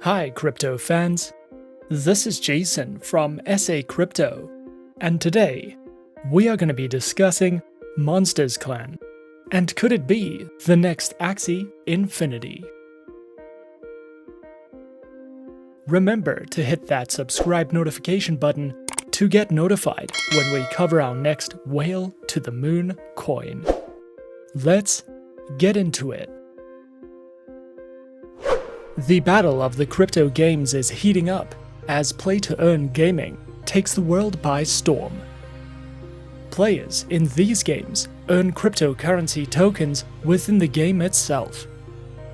Hi crypto fans, this is Jason from SA Crypto, and today we are going to be discussing Monstersclan, and could it be the next Axie Infinity? Remember to hit that subscribe notification button to get notified when we cover our next Whale to the Moon coin. Let's get into it. The battle of the crypto games is heating up as play-to-earn gaming takes the world by storm. Players in these games earn cryptocurrency tokens within the game itself,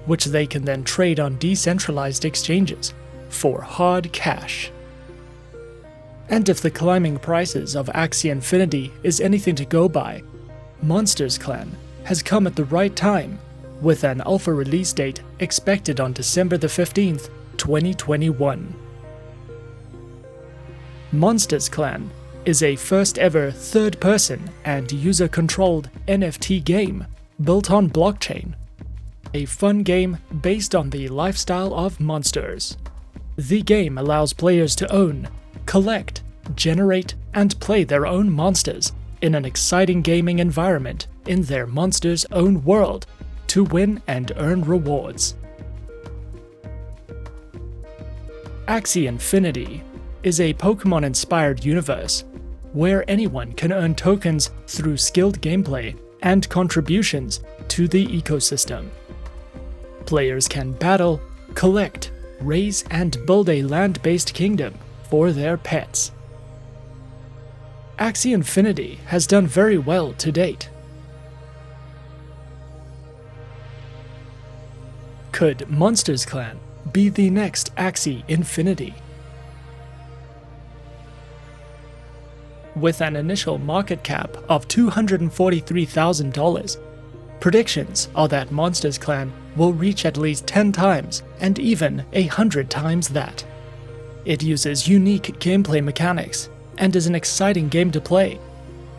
which they can then trade on decentralized exchanges for hard cash. And if the climbing prices of Axie Infinity is anything to go by, Monstersclan has come at the right time, with an alpha release date expected on December the 15th, 2021. Monstersclan is a first-ever third-person and user-controlled NFT game built on blockchain. A fun game based on the lifestyle of monsters. The game allows players to own, collect, generate, and play their own monsters in an exciting gaming environment in their monster's own world to win and earn rewards. Axie Infinity is a Pokémon-inspired universe where anyone can earn tokens through skilled gameplay and contributions to the ecosystem. Players can battle, collect, raise, and build a land-based kingdom for their pets. Axie Infinity has done very well to date. Could Monstersclan be the next Axie Infinity? With an initial market cap of $243,000, predictions are that Monstersclan will reach at least 10 times and even 100 times that. It uses unique gameplay mechanics and is an exciting game to play,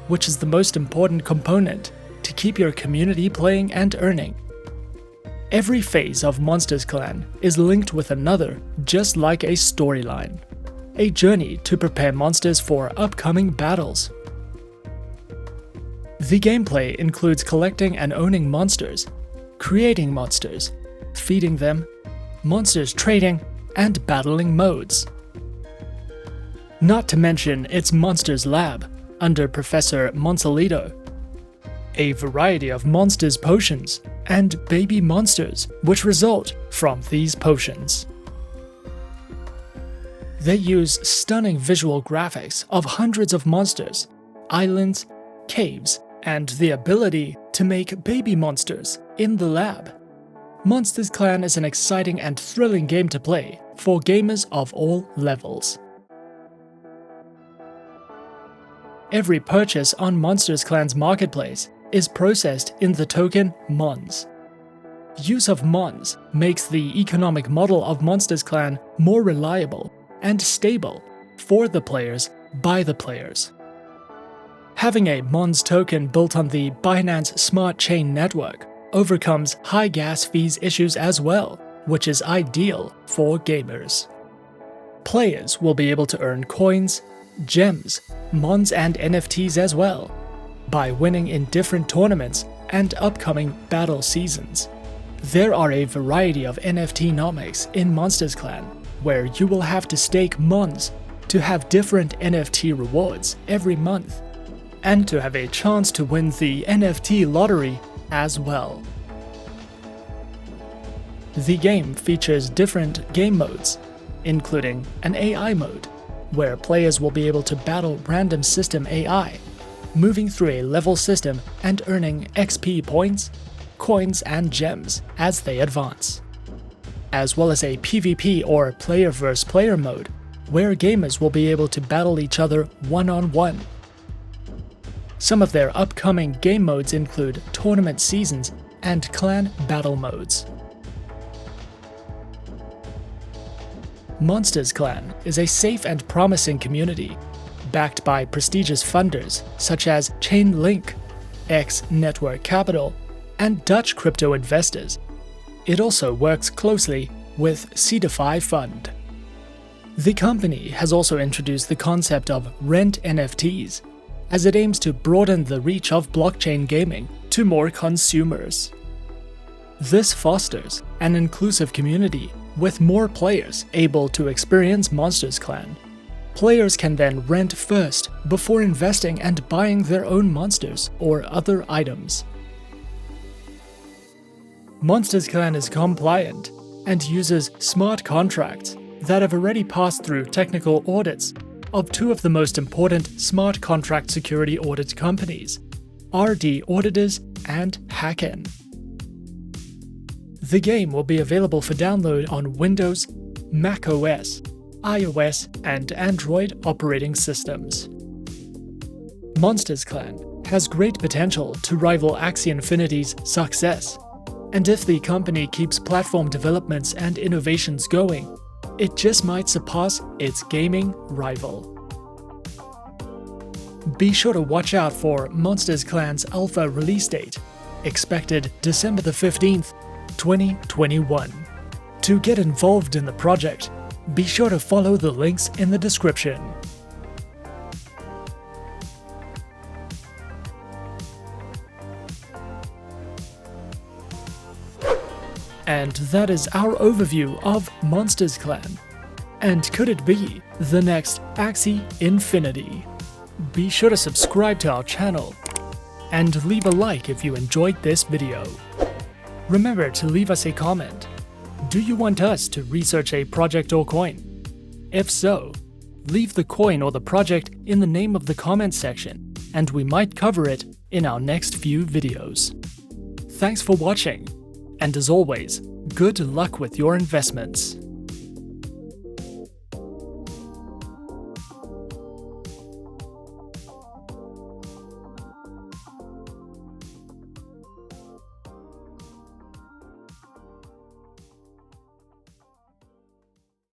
which is the most important component to keep your community playing and earning. Every phase of Monstersclan is linked with another, just like a storyline. A journey to prepare monsters for upcoming battles. The gameplay includes collecting and owning monsters, creating monsters, feeding them, monsters trading, and battling modes. Not to mention its Monsters Lab under Professor Monsalito. A variety of monsters potions and baby monsters which result from these potions. They use stunning visual graphics of hundreds of monsters, islands, caves, and the ability to make baby monsters in the lab. Monstersclan is an exciting and thrilling game to play for gamers of all levels. Every purchase on Monstersclan's marketplace is processed in the token MONS. Use of MONS makes the economic model of Monstersclan more reliable and stable for the players by the players. Having a MONS token built on the Binance Smart Chain network overcomes high gas fees issues as well, which is ideal for gamers. Players will be able to earn coins, gems, MONS and NFTs as well, by winning in different tournaments and upcoming battle seasons. There are a variety of Tokenomics in Monstersclan, where you will have to stake MONS to have different NFT rewards every month, and to have a chance to win the NFT lottery as well. The game features different game modes, including an AI mode, where players will be able to battle random system AI, moving through a level system and earning XP points, coins, and gems as they advance. As well as a PvP or player vs player mode, where gamers will be able to battle each other one-on-one. Some of their upcoming game modes include tournament seasons and clan battle modes. Monstersclan is a safe and promising community, backed by prestigious funders such as Chainlink, X Network Capital, and Dutch crypto investors. It also works closely with C-Defy Fund. The company has also introduced the concept of rent NFTs, as it aims to broaden the reach of blockchain gaming to more consumers. This fosters an inclusive community with more players able to experience Monstersclan. Players can then rent first before investing and buying their own monsters or other items. Monstersclan is compliant and uses smart contracts that have already passed through technical audits of two of the most important smart contract security audit companies, RD Auditors and Hacken. The game will be available for download on Windows, macOS, iOS, and Android operating systems. Monstersclan has great potential to rival Axie Infinity's success, and if the company keeps platform developments and innovations going, it just might surpass its gaming rival. Be sure to watch out for Monstersclan's alpha release date, expected December the 15th, 2021. To get involved in the project, be sure to follow the links in the description. And that is our overview of Monstersclan. And could it be the next Axie Infinity? Be sure to subscribe to our channel and leave a like if you enjoyed this video. Remember to leave us a comment. Do you want us to research a project or coin? If so, leave the coin or the project in the name of the comment section, and we might cover it in our next few videos. Thanks for watching, and as always, good luck with your investments.